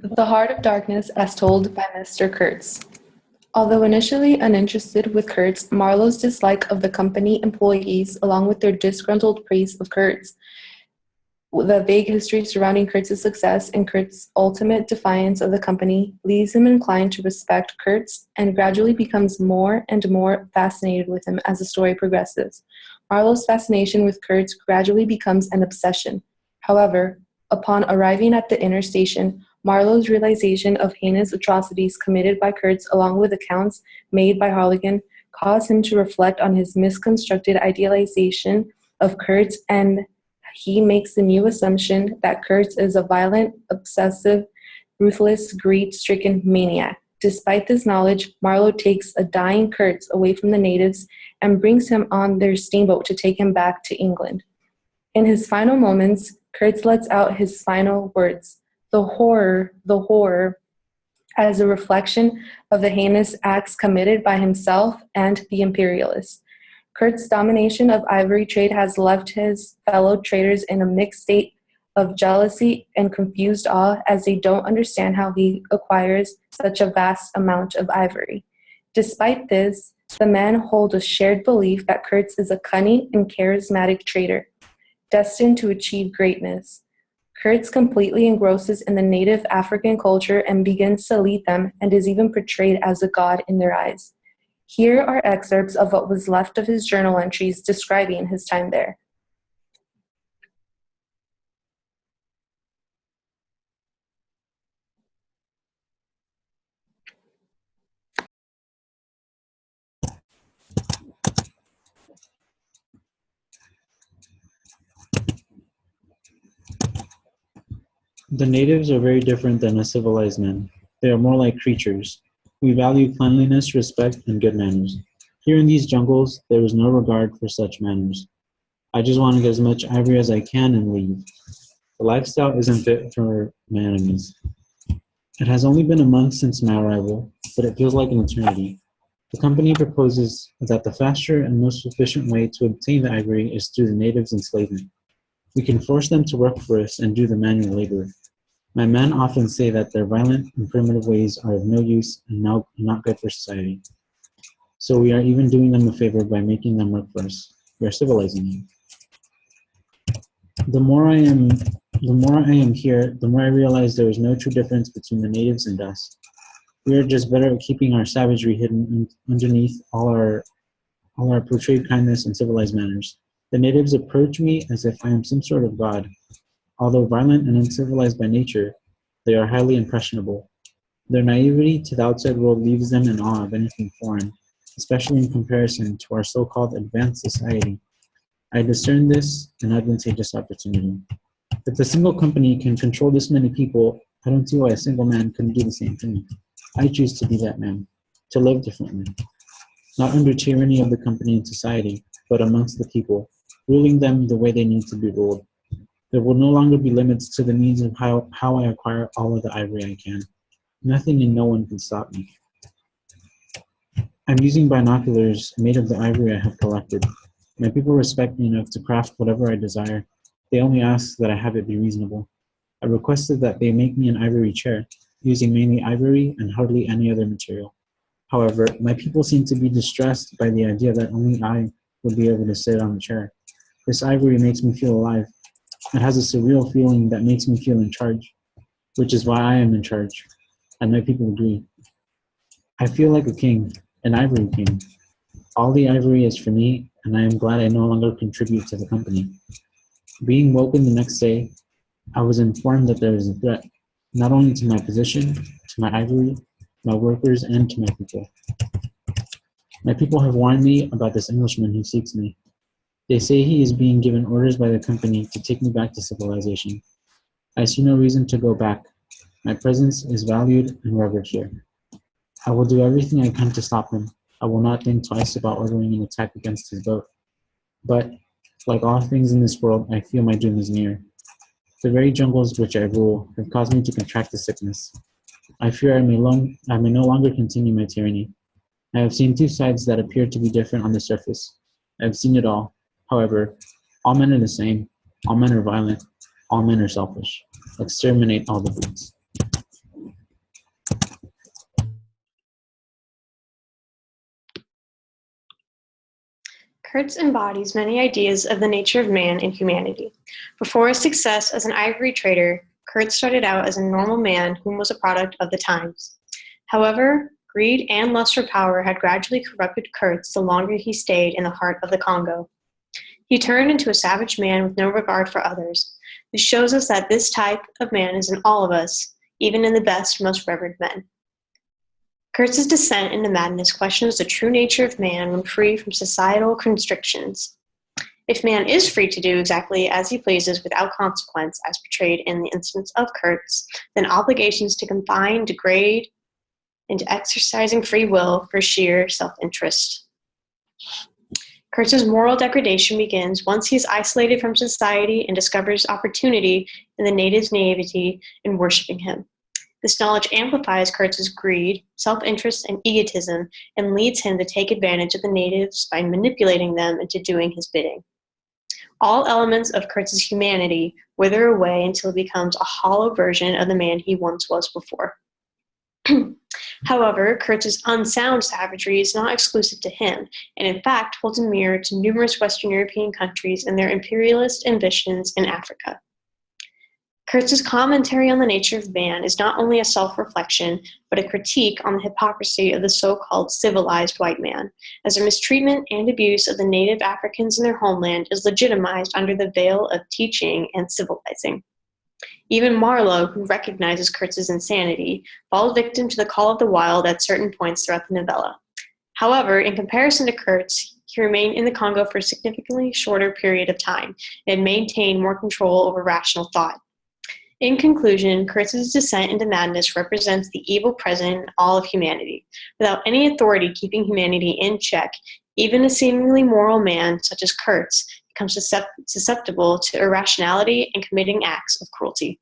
The Heart of Darkness as told by Mr. Kurtz. Although initially uninterested with Kurtz, Marlowe's dislike of the company employees, along with their disgruntled praise of Kurtz, the vague history surrounding Kurtz's success and Kurtz's ultimate defiance of the company, leaves him inclined to respect Kurtz and gradually becomes more and more fascinated with him as the story progresses. Marlowe's fascination with Kurtz gradually becomes an obsession. However, upon arriving at the inner station, Marlowe's realization of heinous atrocities committed by Kurtz along with accounts made by Harlequin cause him to reflect on his misconstructed idealization of Kurtz, and he makes the new assumption that Kurtz is a violent, obsessive, ruthless, greed-stricken maniac. Despite this knowledge, Marlowe takes a dying Kurtz away from the natives and brings him on their steamboat to take him back to England. In his final moments, Kurtz lets out his final words, the horror, as a reflection of the heinous acts committed by himself and the imperialists. Kurtz's domination of ivory trade has left his fellow traders in a mixed state of jealousy and confused awe, as they don't understand how he acquires such a vast amount of ivory. Despite this, the men hold a shared belief that Kurtz is a cunning and charismatic trader, destined to achieve greatness. Kurtz completely engrosses in the native African culture and begins to lead them, and is even portrayed as a god in their eyes. Here are excerpts of what was left of his journal entries describing his time there. The natives are very different than us civilized men. They are more like creatures. We value cleanliness, respect, and good manners. Here in these jungles, there is no regard for such manners. I just want to get as much ivory as I can and leave. The lifestyle isn't fit for my enemies. It has only been a month since my arrival, but it feels like an eternity. The company proposes that the faster and most efficient way to obtain the ivory is through the natives' enslavement. We can force them to work for us and do the manual labor. My men often say that their violent and primitive ways are of no use and not good for society. So we are even doing them a favor by making them work for us. We are civilizing them. The more I am here, the more I realize there is no true difference between the natives and us. We are just better at keeping our savagery hidden underneath all our portrayed kindness and civilized manners. The natives approach me as if I am some sort of god. Although violent and uncivilized by nature, they are highly impressionable. Their naivety to the outside world leaves them in awe of anything foreign, especially in comparison to our so-called advanced society. I discern this an advantageous opportunity. If a single company can control this many people, I don't see why a single man couldn't do the same thing. I choose to be that man, to live differently, not under tyranny of the company and society, but amongst the people, ruling them the way they need to be ruled. There will no longer be limits to the means of how I acquire all of the ivory I can. Nothing and no one can stop me. I'm using binoculars made of the ivory I have collected. My people respect me enough to craft whatever I desire. They only ask that I have it be reasonable. I requested that they make me an ivory chair, using mainly ivory and hardly any other material. However, my people seem to be distressed by the idea that only I would be able to sit on the chair. This ivory makes me feel alive. It has a surreal feeling that makes me feel in charge, which is why I am in charge, and my people agree. I feel like a king, an ivory king. All the ivory is for me, and I am glad I no longer contribute to the company. Being woken the next day, I was informed that there is a threat, not only to my position, to my ivory, my workers, and to my people. My people have warned me about this Englishman who seeks me. They say he is being given orders by the company to take me back to civilization. I see no reason to go back. My presence is valued and revered here. I will do everything I can to stop him. I will not think twice about ordering an attack against his boat. But, like all things in this world, I feel my doom is near. The very jungles which I rule have caused me to contract the sickness. I fear I may no longer continue my tyranny. I have seen two sides that appear to be different on the surface. I have seen it all. However, all men are the same. All men are violent. All men are selfish. Exterminate all the brutes. Kurtz embodies many ideas of the nature of man and humanity. Before his success as an ivory trader, Kurtz started out as a normal man who was a product of the times. However, greed and lust for power had gradually corrupted Kurtz the longer he stayed in the heart of the Congo. He turned into a savage man with no regard for others. This shows us that this type of man is in all of us, even in the best, most revered men. Kurtz's descent into madness questions the true nature of man when free from societal constrictions. If man is free to do exactly as he pleases without consequence, as portrayed in the instance of Kurtz, then obligations to confine degrade into exercising free will for sheer self-interest. Kurtz's moral degradation begins once he is isolated from society and discovers opportunity in the natives' naivety in worshiping him. This knowledge amplifies Kurtz's greed, self-interest, and egotism, and leads him to take advantage of the natives by manipulating them into doing his bidding. All elements of Kurtz's humanity wither away until he becomes a hollow version of the man he once was before. However, Kurtz's unsound savagery is not exclusive to him, and in fact holds a mirror to numerous Western European countries and their imperialist ambitions in Africa. Kurtz's commentary on the nature of man is not only a self-reflection, but a critique on the hypocrisy of the so-called civilized white man, as their mistreatment and abuse of the native Africans in their homeland is legitimized under the veil of teaching and civilizing. Even Marlowe, who recognizes Kurtz's insanity, falls victim to the call of the wild at certain points throughout the novella. However, in comparison to Kurtz, he remained in the Congo for a significantly shorter period of time and maintained more control over rational thought. In conclusion, Kurtz's descent into madness represents the evil present in all of humanity. Without any authority keeping humanity in check, even a seemingly moral man such as Kurtz becomes susceptible to irrationality and committing acts of cruelty.